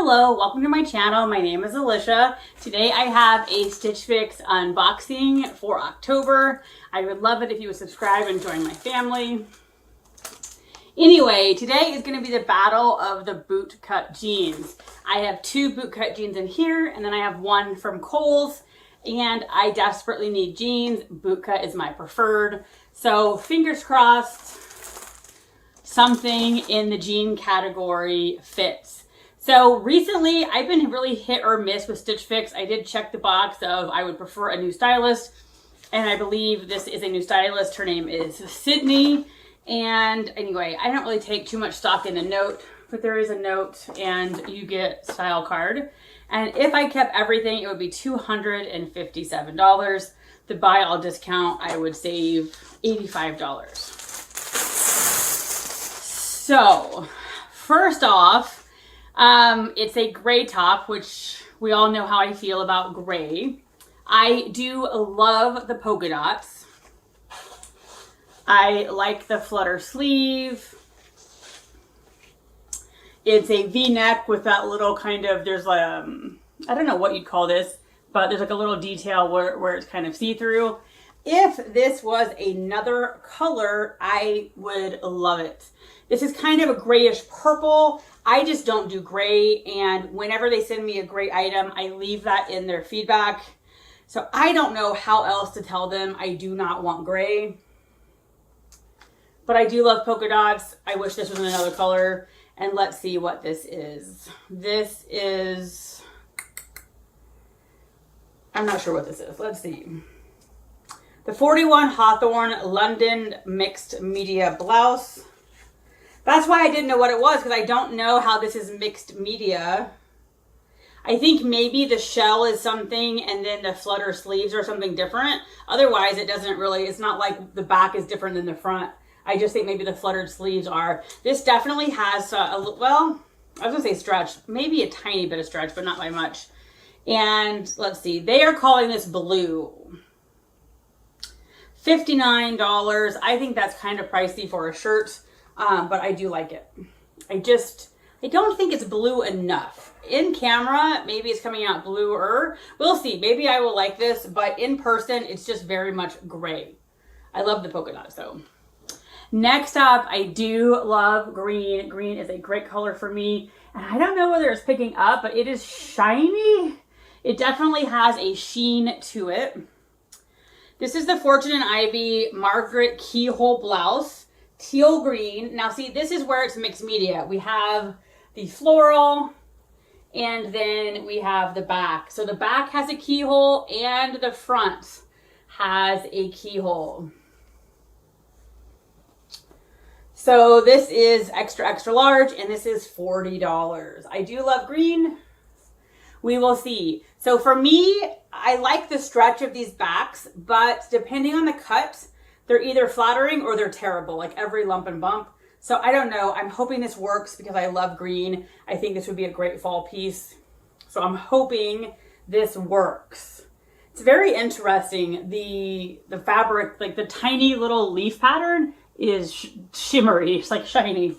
Hello, welcome to my channel. My name is Alicia. Today I have a Stitch Fix unboxing for October. I would love it if you would subscribe and join my family. Anyway, today is going to be the battle of the bootcut jeans. I have two bootcut jeans in here, and then I have one from Kohl's, and I desperately need jeans. Bootcut is my preferred. So fingers crossed something in the jean category fits. So recently I've been really hit or miss with Stitch Fix. I did check the box of I would prefer a new stylist, and I believe this is a new stylist. Her name is Sydney. And anyway, I don't really take too much stock in the note, but there is a note and you get style card. And if I kept everything, it would be $257. The buy all discount, I would save $85. So first off, it's a gray top, which we all know how I feel about gray. I do love the polka dots. I like the flutter sleeve. It's a V-neck with that little kind of, there's like, I don't know what you'd call this, but there's like a little detail where it's kind of see-through. If this was another color, I would love it. This is kind of a grayish purple. I just don't do gray, and whenever they send me a gray item, I leave that in their feedback. So I don't know how else to tell them I do not want gray. But I do love polka dots. I wish this was another color. And let's see what this is. This is, I'm not sure what this is. Let's see. The 41 Hawthorne London Mixed Media Blouse. That's why I didn't know what it was, because I don't know how this is mixed media. I think maybe the shell is something and then the flutter sleeves are something different. Otherwise, it doesn't really, it's not like the back is different than the front. I just think maybe the fluttered sleeves are. This definitely has, well, I was gonna say stretch, maybe a tiny bit of stretch, but not by much. And let's see, they are calling this blue. $59. I think that's kind of pricey for a shirt, but I do like it. I don't think it's blue enough. In camera, maybe it's coming out bluer. We'll see, maybe I will like this, but in person, it's just very much gray. I love the polka dots though. Next up, I do love green. Green is a great color for me. And I don't know whether it's picking up, but it is shiny. It definitely has a sheen to it. This is the Fortune and Ivy Margaret Keyhole Blouse, teal green. Now see, this is where it's mixed media. We have the floral, and then we have the back. So the back has a keyhole and the front has a keyhole. So this is extra, extra large, and this is $40. I do love green. We will see. So for me, I like the stretch of these backs, but depending on the cut, they're either flattering or they're terrible, like every lump and bump. So I don't know. I'm hoping this works because I love green. I think this would be a great fall piece. So I'm hoping this works. It's very interesting. The fabric, like the tiny little leaf pattern, is shimmery. It's like shiny.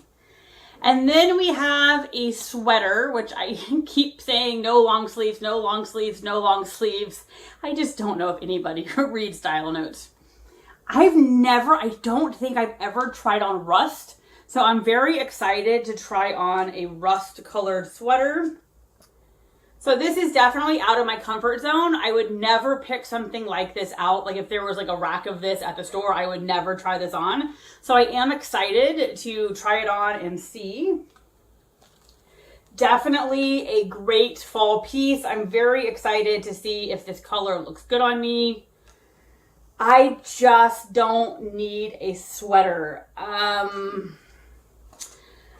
And then we have a sweater, which I keep saying no long sleeves, no long sleeves, no long sleeves. I just don't know if anybody reads style notes. I don't think I've ever tried on rust. So I'm very excited to try on a rust colored sweater. So this is definitely out of my comfort zone. I would never pick something like this out. Like if there was like a rack of this at the store, I would never try this on. So I am excited to try it on and see. Definitely a great fall piece. I'm very excited to see if this color looks good on me. I just don't need a sweater.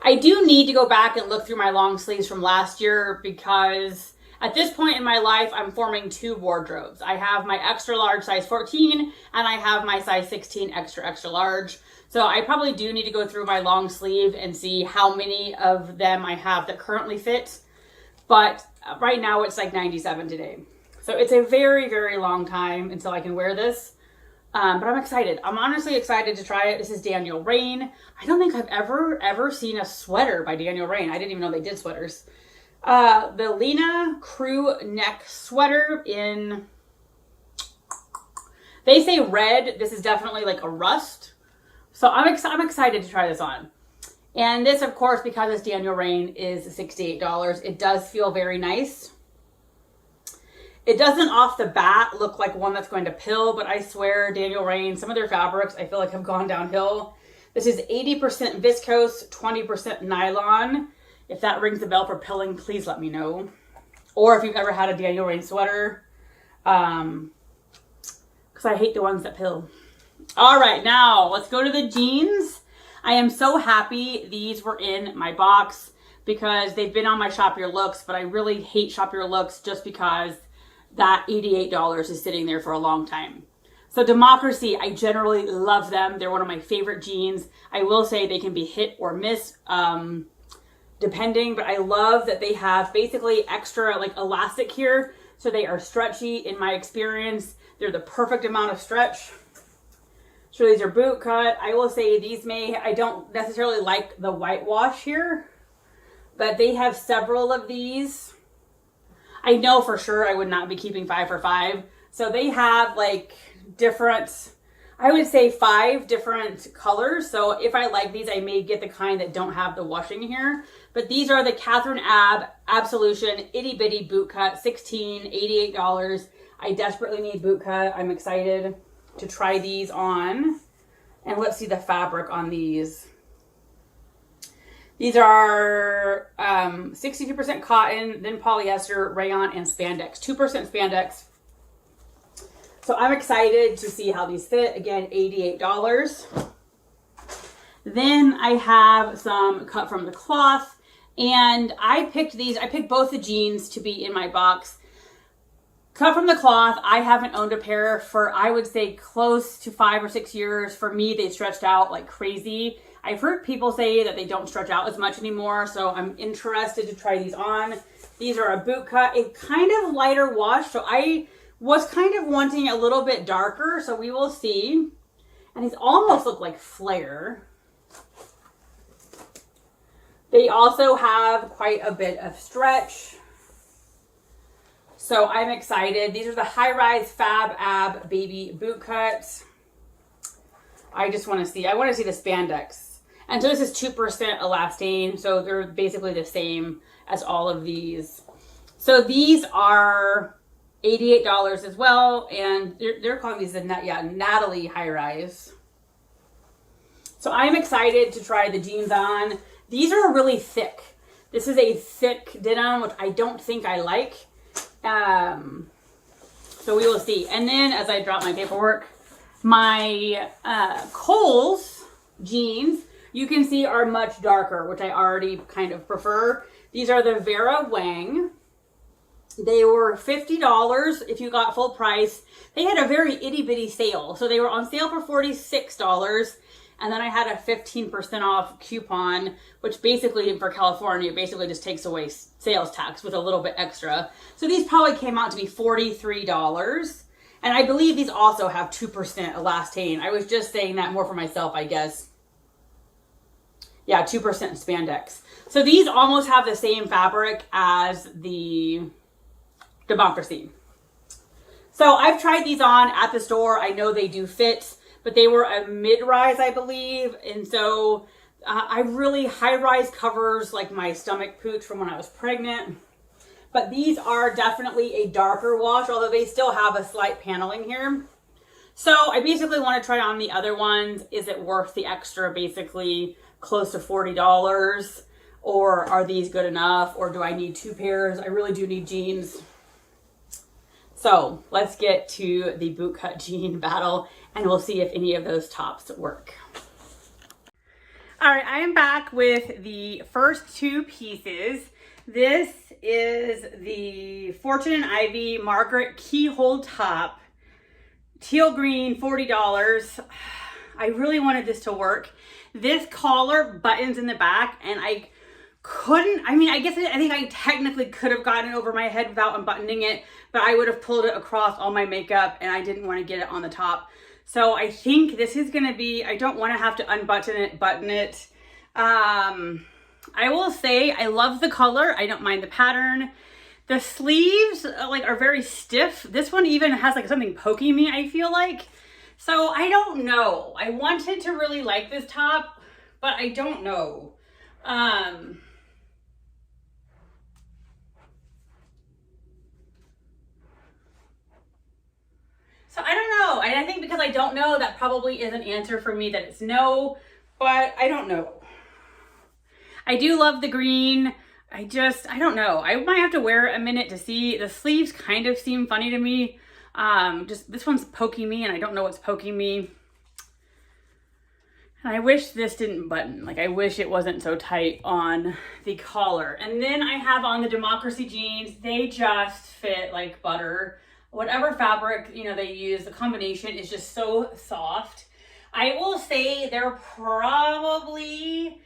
I do need to go back and look through my long sleeves from last year because at this point in my life, I'm forming two wardrobes. I have my extra large size 14 and I have my size 16 extra, extra large. So I probably do need to go through my long sleeve and see how many of them I have that currently fit. But right now it's like 97 today. So it's a very, very long time until I can wear this. But I'm excited. I'm honestly excited to try it. This is Daniel Rain. I don't think I've ever seen a sweater by Daniel Rain. I didn't even know they did sweaters. The Lena crew neck sweater in, they say red. This is definitely like a rust. So I'm excited to try this on. And this, of course, because it's Daniel Rain, is $68. It does feel very nice. It doesn't off the bat look like one that's going to pill, but I swear Daniel Rain, some of their fabrics I feel like have gone downhill. This is 80% viscose, 20% nylon. If that rings the bell for pilling, please let me know. Or if you've ever had a Daniel Rain sweater, because I hate the ones that pill. All right, now let's go to the jeans. I am so happy these were in my box because they've been on my Shop Your Looks, but I really hate Shop Your Looks just because that $88 is sitting there for a long time. So Democracy, I generally love them. They're one of my favorite jeans. I will say they can be hit or miss, depending, but I love that they have basically extra like elastic here. So they are stretchy in my experience. They're the perfect amount of stretch. So these are boot cut. I will say these I don't necessarily like the whitewash here, but they have several of these. I know for sure I would not be keeping 5 for $5. So they have like different, I would say 5 different colors. So if I like these, I may get the kind that don't have the washing here. But these are the Catherine Absolution Itty Bitty Boot Cut, $88. I desperately need boot cut. I'm excited to try these on. And let's see the fabric on these. These are 62% cotton, then polyester, rayon, and spandex. 2% spandex. So I'm excited to see how these fit. Again, $88. Then I have some cut from the cloth. And I picked these. I picked both the jeans to be in my box. Cut from the cloth. I haven't owned a pair for, I would say, close to 5 or 6 years. For me, they stretched out like crazy. I've heard people say that they don't stretch out as much anymore, so I'm interested to try these on. These are a boot cut, a kind of lighter wash, so I was kind of wanting a little bit darker, so we will see. And these almost look like flare. They also have quite a bit of stretch. So I'm excited. These are the high-rise Fab Ab Baby boot cuts. I just want to see, I want to see the spandex. And so this is 2% elastane, so they're basically the same as all of these. So these are $88 as well, and they're calling these the Natalie High Rise. So I'm excited to try the jeans on. These are really thick. This is a thick denim, which I don't think I like. So we will see. And then as I drop my paperwork, my Kohl's jeans, you can see are much darker, which I already kind of prefer. These are the Vera Wang. They were $50 if you got full price. They had a very itty bitty sale. So they were on sale for $46. And then I had a 15% off coupon, which basically for California, basically just takes away sales tax with a little bit extra. So these probably came out to be $43. And I believe these also have 2% elastane. I was just saying that more for myself, I guess. Yeah, 2% spandex. So these almost have the same fabric as the Democracy. So I've tried these on at the store. I know they do fit, but they were a mid-rise, I believe. And so I really, high-rise covers like my stomach pooch from when I was pregnant. But these are definitely a darker wash, although they still have a slight paneling here. So I basically want to try on the other ones. Is it worth the extra, basically close to $40? Or are these good enough? Or do I need 2 pairs? I really do need jeans. So let's get to the bootcut jean battle and we'll see if any of those tops work. All right, I am back with the first 2 pieces. This is the Fortune and Ivy Margaret Keyhole top, teal green, $40. I really wanted this to work. This collar buttons in the back and I couldn't, I mean, I think I technically could have gotten it over my head without unbuttoning it, but I would have pulled it across all my makeup and I didn't want to get it on the top. So I think this is going to be, I don't want to have to unbutton it, button it. I will say I love the color. I don't mind the pattern. The sleeves like are very stiff. This one even has like something poking me, I feel like. So I don't know. I wanted to really like this top, but I don't know. So I don't know. And I think because I don't know, that probably is an answer for me that it's no, but I don't know. I do love the green. I don't know. I might have to wear it a minute to see. The sleeves kind of seem funny to me. Just this one's poking me and I don't know what's poking me. And I wish this didn't button. Like I wish it wasn't so tight on the collar. And then I have on the Democracy jeans. They just fit like butter. Whatever fabric, you know, they use, the combination is just so soft. I will say they're probably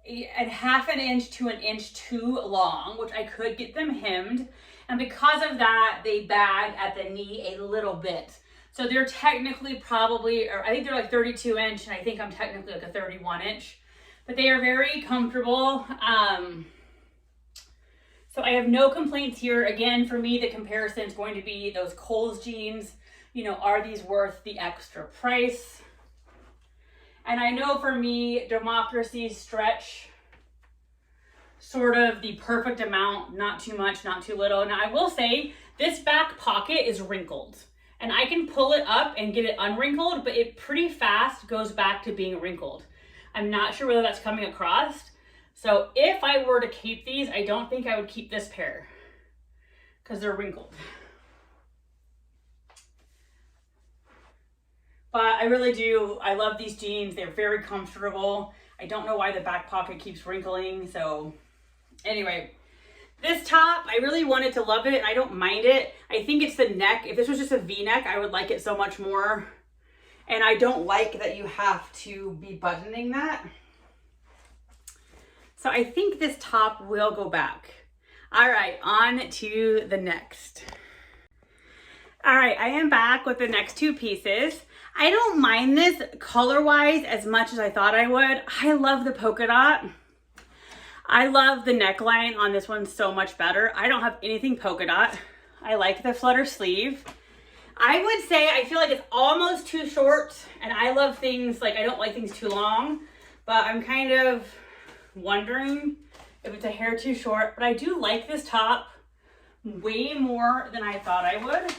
a half an inch to an inch too long, which I could get them hemmed. And because of that, they bag at the knee a little bit. So they're technically probably, or I think they're like 32 inch, and I think I'm technically like a 31 inch. But they are very comfortable. So I have no complaints here. Again, for me, the comparison is going to be those Kohl's jeans. You know, are these worth the extra price? And I know for me, Democracy stretch sort of the perfect amount, not too much, not too little. Now I will say this back pocket is wrinkled and I can pull it up and get it unwrinkled, but it pretty fast goes back to being wrinkled. I'm not sure whether that's coming across. So if I were to keep these, I don't think I would keep this pair because they're wrinkled. But I really do. I love these jeans. They're very comfortable. I don't know why the back pocket keeps wrinkling. So anyway, this top, I really wanted to love it and I don't mind it. I think it's the neck. If this was just a V-neck, I would like it so much more. And I don't like that you have to be buttoning that. So I think this top will go back. All right, on to the next. All right, I am back with the next two pieces. I don't mind this color-wise as much as I thought I would. I love the polka dot. I love the neckline on this one so much better. I don't have anything polka dot. I like the flutter sleeve. I would say I feel like it's almost too short, and I love things, like I don't like things too long, but I'm kind of wondering if it's a hair too short, but I do like this top way more than I thought I would.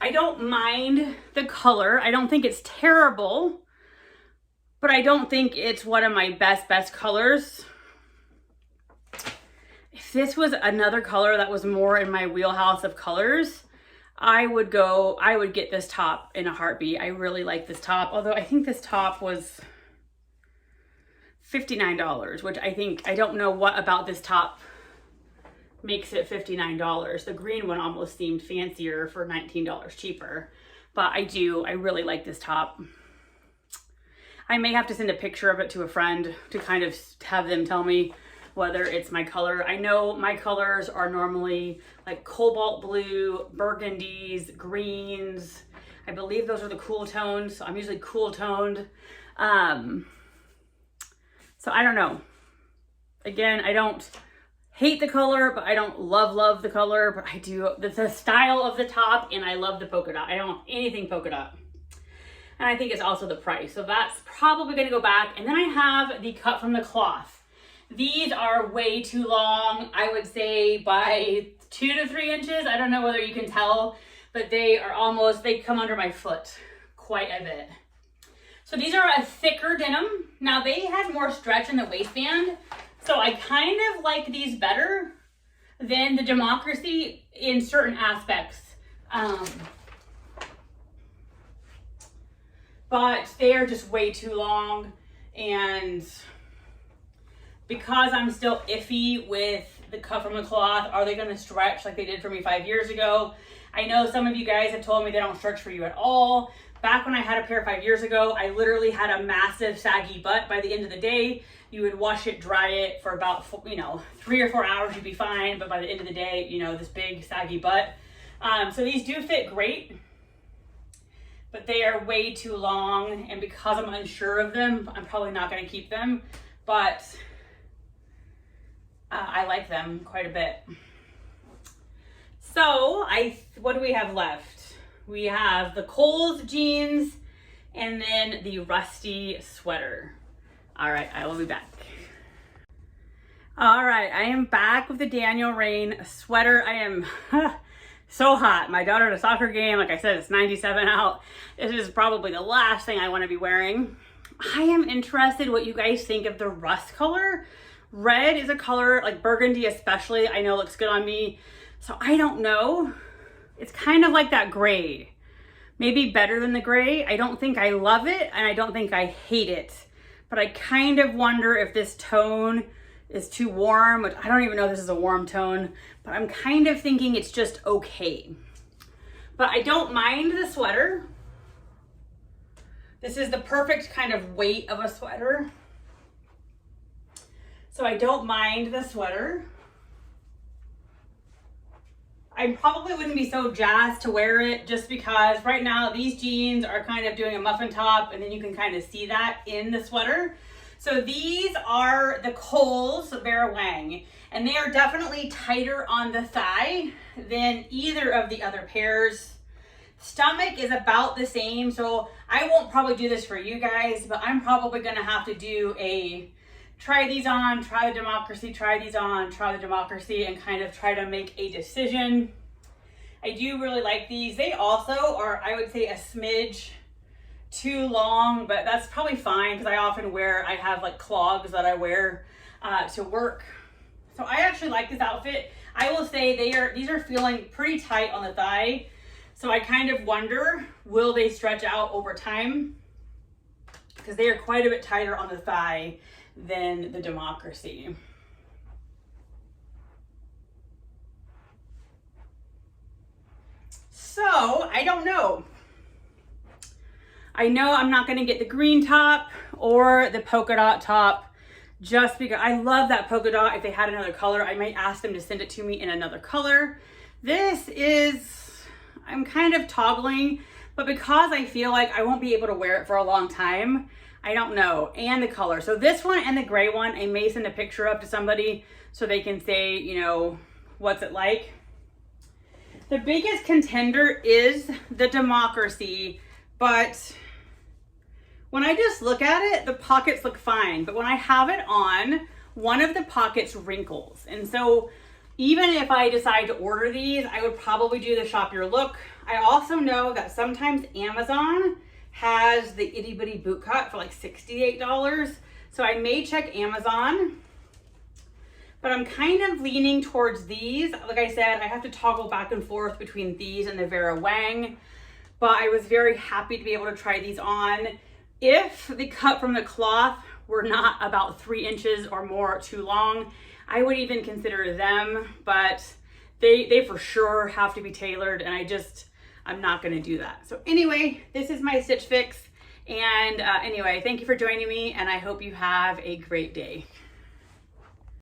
I don't mind the color. I don't think it's terrible, but I don't think it's one of my best colors. If this was another color that was more in my wheelhouse of colors, I would get this top in a heartbeat. I really like this top, although I think this top was $59, which I don't know what about this top makes it $59. The green one almost seemed fancier for $19 cheaper, but I really like this top. I may have to send a picture of it to a friend to kind of have them tell me whether it's my color. I know my colors are normally like cobalt blue, burgundies, greens. I believe those are the cool tones. So I'm usually cool toned. So I don't know. Again, I don't hate the color, but I don't love the color, but I do the style of the top, and I love the polka dot. I don't want anything polka dot. And I think it's also the price. So that's probably gonna go back. And then I have the cut from the cloth. These are way too long, I would say by 2 to 3 inches. I don't know whether you can tell, but they come under my foot quite a bit. So these are a thicker denim. Now they had more stretch in the waistband, so I kind of like these better than the Democracy in certain aspects. But they are just way too long, and because I'm still iffy with the cut from the cloth, are they gonna stretch like they did for me 5 years ago? I know some of you guys have told me they don't stretch for you at all. Back when I had a pair 5 years ago, I literally had a massive saggy butt. By the end of the day, you would wash it, dry it for about 3 or 4 hours, you'd be fine. But by the end of the day, this big saggy butt. So these do fit great. but they are way too long, and because I'm unsure of them, I'm probably not going to keep them, but I like them quite a bit. So what do we have left? We have the Kohl's jeans and then the Rusty sweater. All right, I will be back. All right, I am back with the Daniel Rain sweater. I am so hot. My daughter at a soccer game, like I said, it's 97 out. This is probably the last thing I want to be wearing. I am interested what you guys think of the rust color. Red is a color, like burgundy especially, I know looks good on me. So I don't know. It's kind of like that gray. Maybe better than the gray. I don't think I love it, and I don't think I hate it. But I kind of wonder if this tone is too warm, which I don't even know if this is a warm tone, but I'm kind of thinking it's just okay. But I don't mind the sweater. This is the perfect kind of weight of a sweater. So I don't mind the sweater. I probably wouldn't be so jazzed to wear it just because right now these jeans are kind of doing a muffin top, and then you can kind of see that in the sweater. So these are the Kohl's Vera Wang, and they are definitely tighter on the thigh than either of the other pairs. Stomach is about the same, so I won't probably do this for you guys, but I'm probably gonna have to do a try these on, try the Democracy, try these on, try the Democracy, and kind of try to make a decision. I do really like these. They also are, I would say, a smidge too long, but that's probably fine because I often I have like clogs that I wear to work. So I actually like this outfit. I will say these are feeling pretty tight on the thigh. So I kind of wonder, will they stretch out over time? Because they are quite a bit tighter on the thigh than the Democracy. So I don't know. I know I'm not going to get the green top or the polka dot top just because I love that polka dot. If they had another color, I might ask them to send it to me in another color. This is, I'm kind of toggling, but because I feel like I won't be able to wear it for a long time, I don't know. And the color. So this one and the gray one, I may send a picture up to somebody so they can say, you know, what's it like. The biggest contender is the Democracy, but when I just look at it, the pockets look fine. But when I have it on, one of the pockets wrinkles. And so even if I decide to order these, I would probably do the shop your look. I also know that sometimes Amazon has the itty bitty boot cut for like $68. So I may check Amazon, but I'm kind of leaning towards these. Like I said, I have to toggle back and forth between these and the Vera Wang, but I was very happy to be able to try these on. If the cut from the cloth were not about 3 inches or more too long, I would even consider them, but they for sure have to be tailored, and I'm not gonna do that. So anyway, this is my Stitch Fix. And anyway, thank you for joining me, and I hope you have a great day.